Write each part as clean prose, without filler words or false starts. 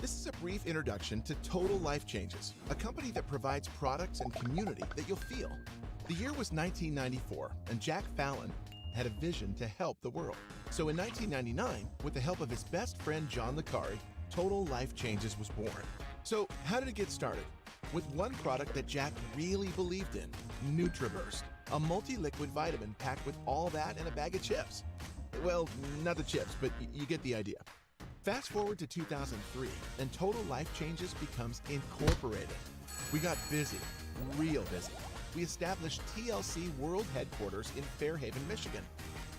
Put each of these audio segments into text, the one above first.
This is a brief introduction to Total Life Changes, a company that provides products and community that you'll feel. The year was 1994, and Jack Fallon had a vision to help the world. So in 1999, with the help of his best friend John Licari, Total Life Changes was born. So how did it get started? With one product that Jack really believed in, NutriBurst, a multi-liquid vitamin packed with all that and a bag of chips. Well, not the chips, but you get the idea. Fast forward to 2003, and Total Life Changes becomes incorporated. We got busy, real busy. We established TLC World Headquarters in Fairhaven, Michigan.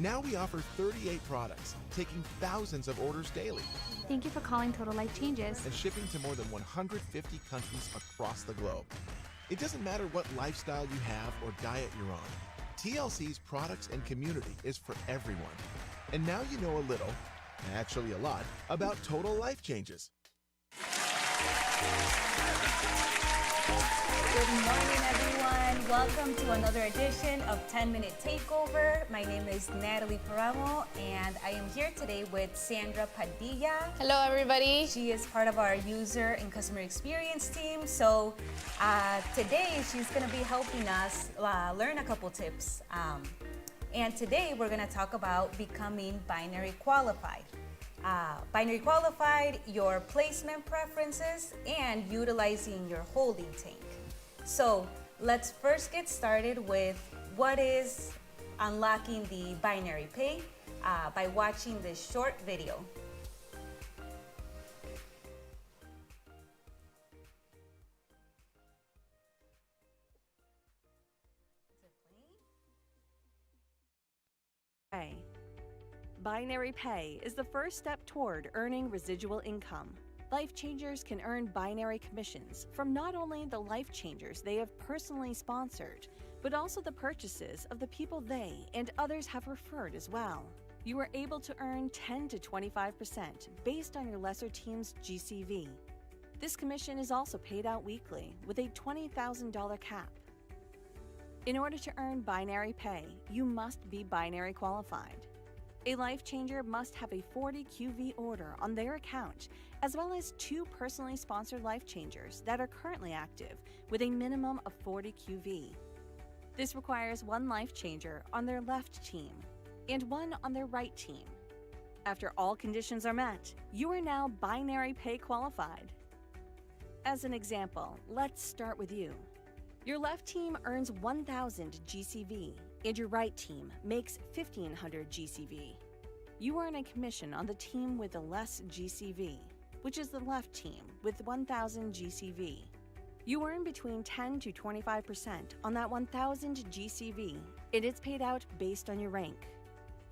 Now we offer 38 products, taking thousands of orders daily. Thank you for calling Total Life Changes. And shipping to more than 150 countries across the globe. It doesn't matter what lifestyle you have or diet you're on. TLC's products and community is for everyone. And now you know a little, actually a lot, about Total Life Changes. Good morning, everyone. Welcome to another edition of 10-Minute Takeover. My name is Natalie Paramo, and I am here today with Sandra Padilla. Hello, everybody. She is part of our user and customer experience team. So today she's going to be helping us learn a couple tips. And today we're going to talk about becoming binary qualified. Binary qualified, your placement preferences, and utilizing your holding tank. So let's first get started with what is unlocking the binary pay by watching this short video. Binary pay is the first step toward earning residual income. Life Changers can earn binary commissions from not only the life changers they have personally sponsored, but also the purchases of the people they and others have referred as well. You are able to earn 10 to 25% based on your lesser team's GCV. This commission is also paid out weekly with a $20,000 cap. In order to earn binary pay, you must be binary qualified. A life changer must have a 40 QV order on their account, as well as 2 personally sponsored life changers that are currently active with a minimum of 40 QV. This requires 1 life changer on their left team and 1 on their right team. After all conditions are met, you are now binary pay qualified. As an example, let's start with you. Your left team earns 1,000 GCV, and your right team makes 1,500 GCV. You earn a commission on the team with the less GCV, which is the left team with 1,000 GCV. You earn between 10 to 25% on that 1,000 GCV, and it's paid out based on your rank.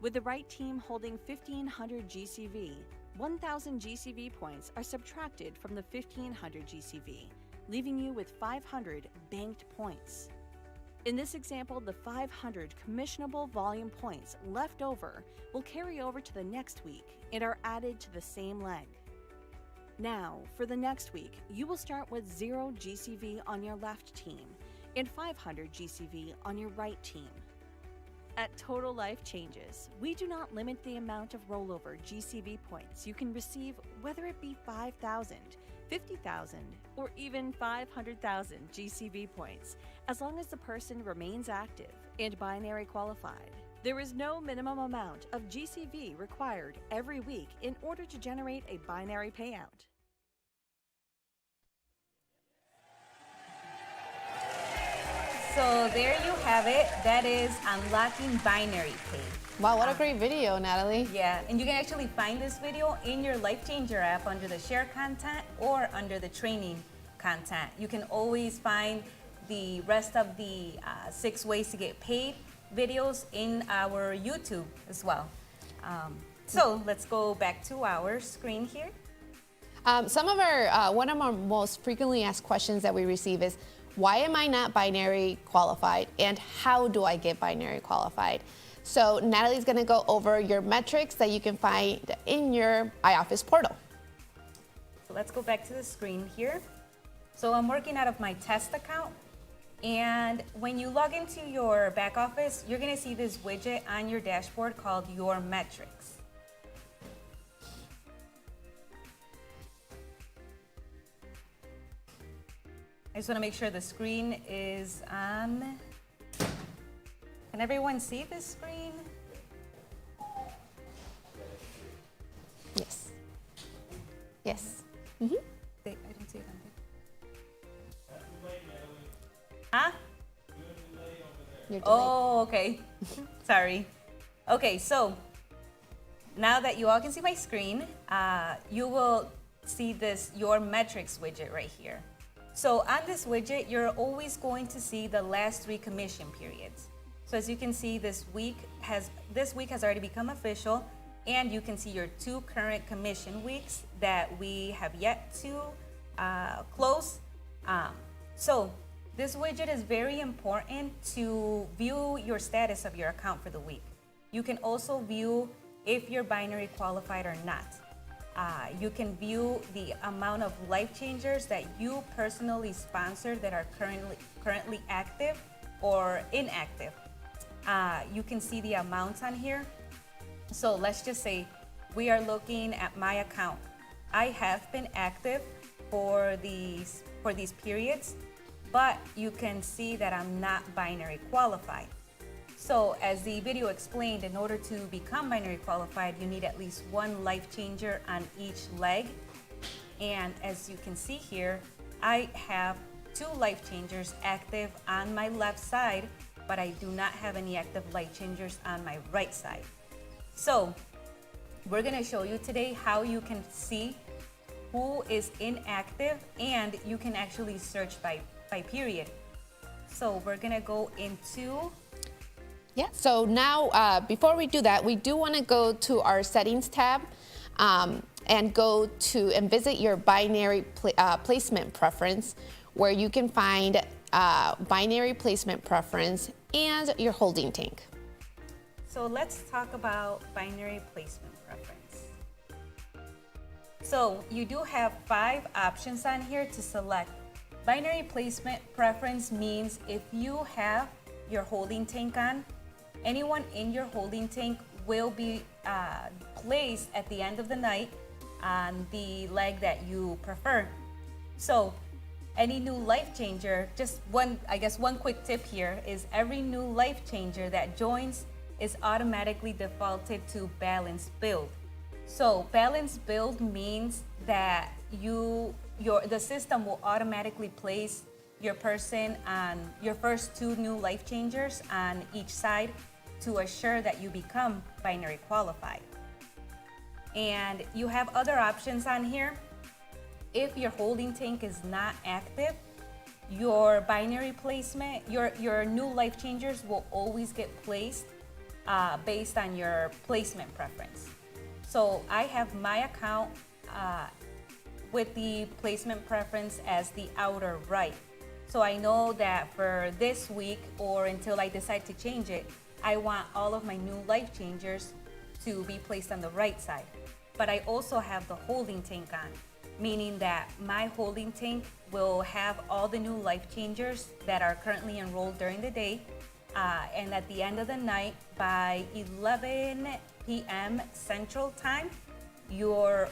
With the right team holding 1,500 GCV, 1,000 GCV points are subtracted from the 1,500 GCV, leaving you with 500 banked points. In this example, the 500 commissionable volume points left over will carry over to the next week and are added to the same leg. Now, for the next week, you will start with 0 GCV on your left team and 500 GCV on your right team. At Total Life Changes, we do not limit the amount of rollover GCV points you can receive, whether it be 5,000, 50,000, or even 500,000 GCV points, as long as the person remains active and binary qualified. There is no minimum amount of GCV required every week in order to generate a binary payout. So there you have it. That is unlocking binary pay. Wow, what a great video, Natalie. Yeah, and you can actually find this video in your Life Changer app under the share content or under the training content. You can always find the rest of the 6 ways to get paid videos in our YouTube as well. So let's go back to our screen here. Some of our, one of our most frequently asked questions that we receive is, why am I not binary qualified, and how do I get binary qualified? So Natalie's gonna go over your metrics that you can find in your iOffice portal. So let's go back to the screen here. So I'm working out of my test account, and when you log into your back office, you're gonna see this widget on your dashboard called Your Metrics. just want to make sure the screen is on. Can everyone see this screen? Yes. Yes. I didn't see it on there. Huh? You're delayed. Oh, okay. Sorry. Okay, so now that you all can see my screen, you will see this Your Metrics widget right here. So on this widget, you're always going to see the last 3 commission periods. So as you can see, this week has already become official, and you can see your 2 current commission weeks that we have yet to close. So this widget is very important to view your status of your account for the week. You can also view if you're binary qualified or not. You can view the amount of life changers that you personally sponsor that are currently active or inactive. You can see the amounts on here. So let's just say we are looking at my account. I have been active for these periods, but you can see that I'm not binary qualified. So as the video explained, in order to become binary qualified, you need at least 1 life changer on each leg. And as you can see here, I have 2 life changers active on my left side, but I do not have any active life changers on my right side. So we're gonna show you today how you can see who is inactive, and you can actually search by period. So we're gonna go into Yeah, so now before we do that, we do want to go to our settings tab and go to and visit your binary placement preference, where you can find binary placement preference and your holding tank. So let's talk about binary placement preference. So you do have 5 options on here to select. Binary placement preference means if you have your holding tank on, anyone in your holding tank will be placed at the end of the night on the leg that you prefer. So any new life changer, just one quick tip here is every new life changer that joins is automatically defaulted to balanced build. So balanced build means that the system will automatically place your person on your first 2 new life changers on each side to assure that you become binary qualified. And you have other options on here. If your holding tank is not active, your binary placement, your new life changers will always get placed based on your placement preference. So I have my account with the placement preference as the outer right. So I know that for this week or until I decide to change it, I want all of my new life changers to be placed on the right side. But I also have the holding tank on, meaning that my holding tank will have all the new life changers that are currently enrolled during the day. And at the end of the night, by 11 p.m. Central Time, your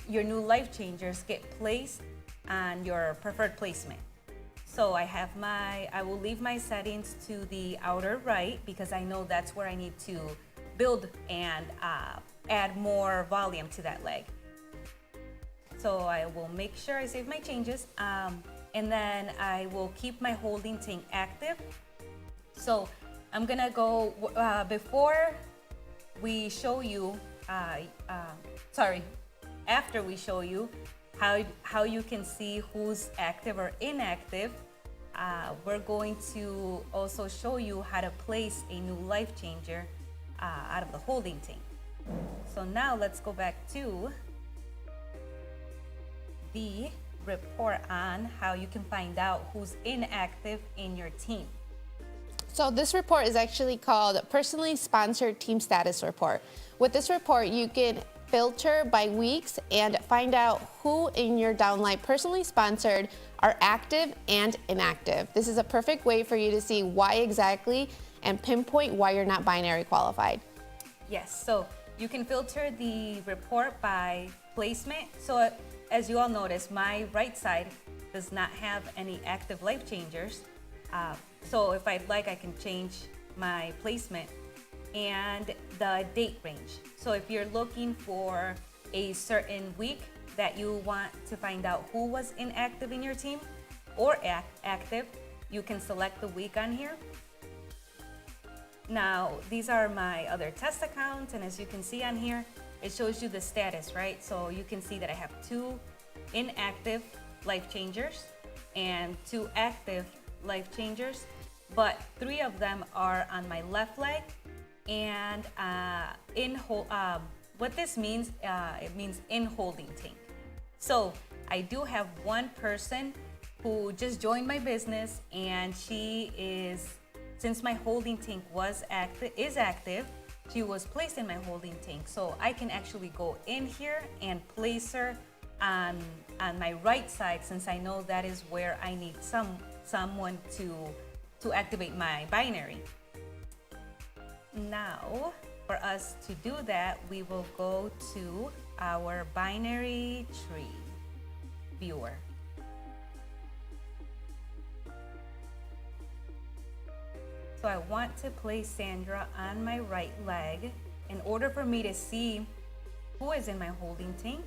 new life changers get placed on your preferred placement. So I will leave my settings to the outer right because I know that's where I need to build and add more volume to that leg. So I will make sure I save my changes, and then I will keep my holding tank active. So I'm gonna go, before we show you, after we show you how you can see who's active or inactive, we're going to also show you how to place a new life changer out of the holding tank. So now let's go back to the report on how you can find out who's inactive in your team. So this report is actually called Personally Sponsored Team Status Report. With this report, you can filter by weeks and find out who in your downline personally sponsored are active and inactive. This is a perfect way for you to see why exactly and pinpoint why you're not binary qualified. Yes, so you can filter the report by placement. So as you all notice, my right side does not have any active life changers. So if I'd like, I can change my placement and the date range. So if you're looking for a certain week that you want to find out who was inactive in your team or active, you can select the week on here. Now, these are my other test accounts, and as you can see on here, it shows you the status, right? So you can see that I have 2 inactive life changers and 2 active life changers, but 3 of them are on my left leg and what this means, it means in holding tank. So I do have one person who just joined my business, and she is, since my holding tank is active, she was placed in my holding tank. So I can actually go in here and place her on my right side, since I know that is where I need someone to activate my binary. Now, for us to do that, we will go to our binary tree viewer. So I want to place Sandra on my right leg. In order for me to see who is in my holding tank,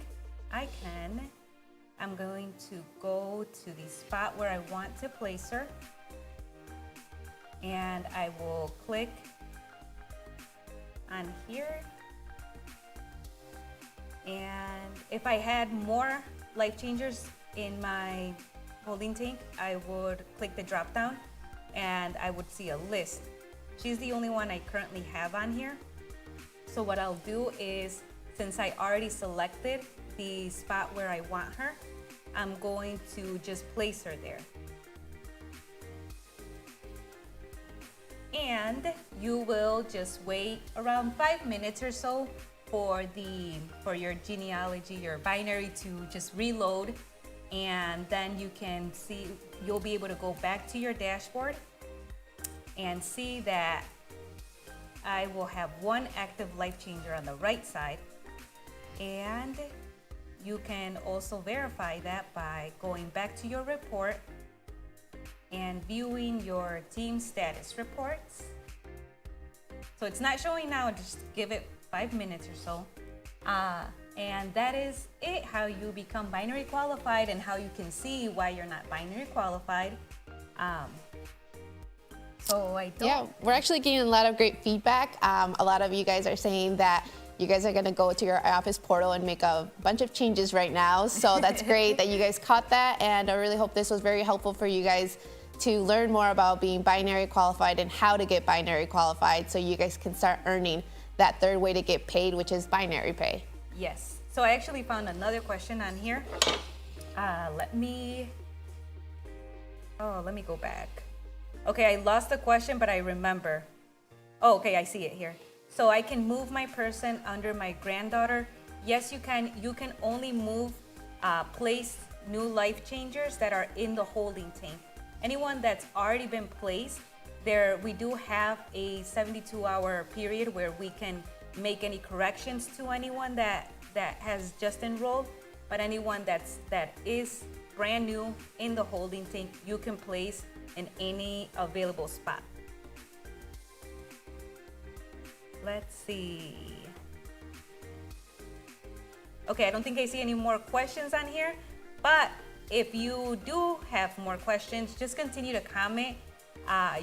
I'm going to go to the spot where I want to place her, and I will click on here. And if I had more life changers in my holding tank, I would click the drop down and I would see a list. She's the only one I currently have on here. So what I'll do is, since I already selected the spot where I want her, I'm going to just place her there. And you will just wait around 5 minutes or so for your genealogy, your binary to just reload, and then you'll be able to go back to your dashboard and see that I will have 1 active life changer on the right side. And you can also verify that by going back to your report and viewing your team status reports. So it's not showing now, just give it 5 minutes or so. And that is it, how you become binary qualified and how you can see why you're not binary qualified. Yeah, we're actually getting a lot of great feedback. A lot of you guys are saying that you guys are going to go to your office portal and make a bunch of changes right now. So that's great that you guys caught that. And I really hope this was very helpful for you guys to learn more about being binary qualified and how to get binary qualified, so you guys can start earning that third way to get paid, which is binary pay. Yes. So I actually found another question on here. Let me go back. Okay, I lost the question, but I remember. Oh, okay, I see it here. So I can move my person under my granddaughter. Yes, you can. You can only move, place new life changers that are in the holding tank. Anyone that's already been placed, we do have a 72-hour period where we can make any corrections to anyone that has just enrolled. But anyone that is brand new in the holding tank, you can place in any available spot. Let's see. Okay, I don't think I see any more questions on here, but if you do have more questions, just continue to comment.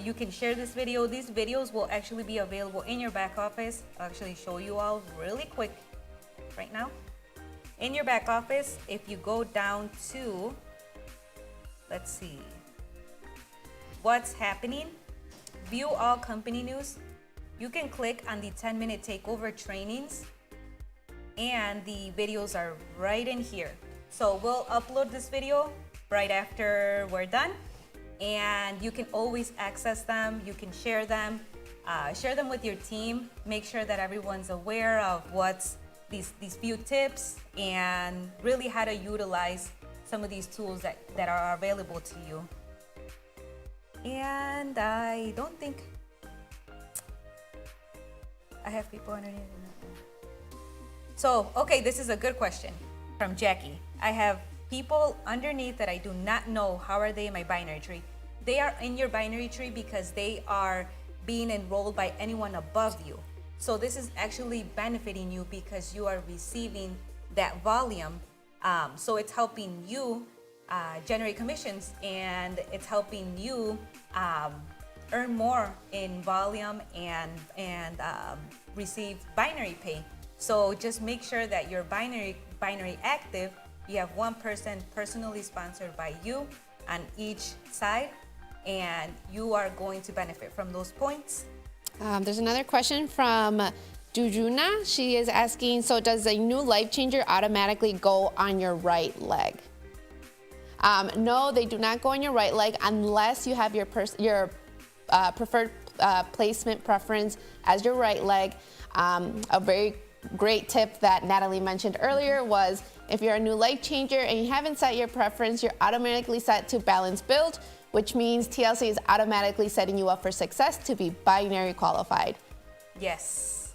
You can share this video. These videos will actually be available in your back office. I'll actually show you all really quick right now. In your back office, if you go down to, let's see, what's happening, view all company news, you can click on the 10-minute takeover trainings, and the videos are right in here. So we'll upload this video right after we're done, and you can always access them. You can share them with your team. Make sure that everyone's aware of what's these few tips and really how to utilize some of these tools that are available to you. And I don't think I have people underneath. So, okay, this is a good question from Jackie. I have people underneath that I do not know, how are they in my binary tree? They are in your binary tree because they are being enrolled by anyone above you. So this is actually benefiting you because you are receiving that volume. So it's helping you generate commissions, and it's helping you earn more in volume and receive binary pay. So just make sure that you're binary active. You have one person personally sponsored by you on each side, and you are going to benefit from those points. There's another question from Dujuna. She is asking, so does a new life changer automatically go on your right leg? No, they do not go on your right leg unless you have your preferred placement preference as your right leg. A very great tip that Natalie mentioned earlier was if you're a new life changer and you haven't set your preference, you're automatically set to balance build, which means TLC is automatically setting you up for success to be binary qualified. Yes.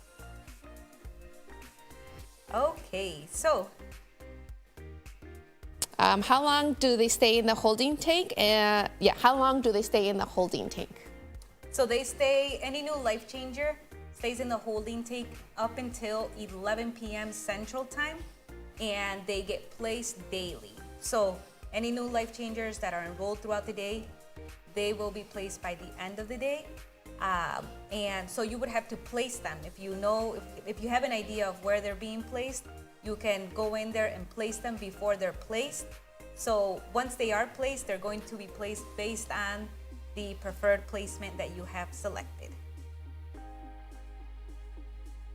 Okay, so how long do they stay in the holding tank? How long do they stay in the holding tank? So they stay, any new life changer stays in the holding tank up until 11 p.m. Central Time, and they get placed daily. So any new life changers that are enrolled throughout the day, they will be placed by the end of the day. And so you would have to place them. If you know, if you have an idea of where they're being placed, you can go in there and place them before they're placed. So once they are placed, they're going to be placed based on the preferred placement that you have selected.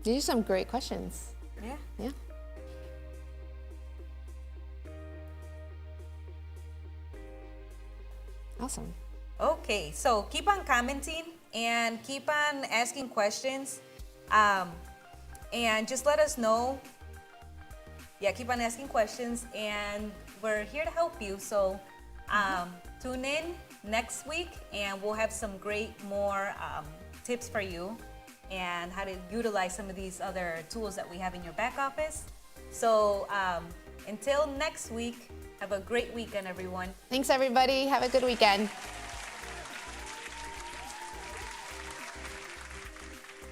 These are some great questions. Yeah. Yeah. Awesome. Okay, so keep on commenting and keep on asking questions, and just let us know. Yeah, keep on asking questions, and we're here to help you. So tune in next week, and we'll have some more tips for you and how to utilize some of these other tools that we have in your back office. So until next week, have a great weekend, everyone. Thanks, everybody. Have a good weekend.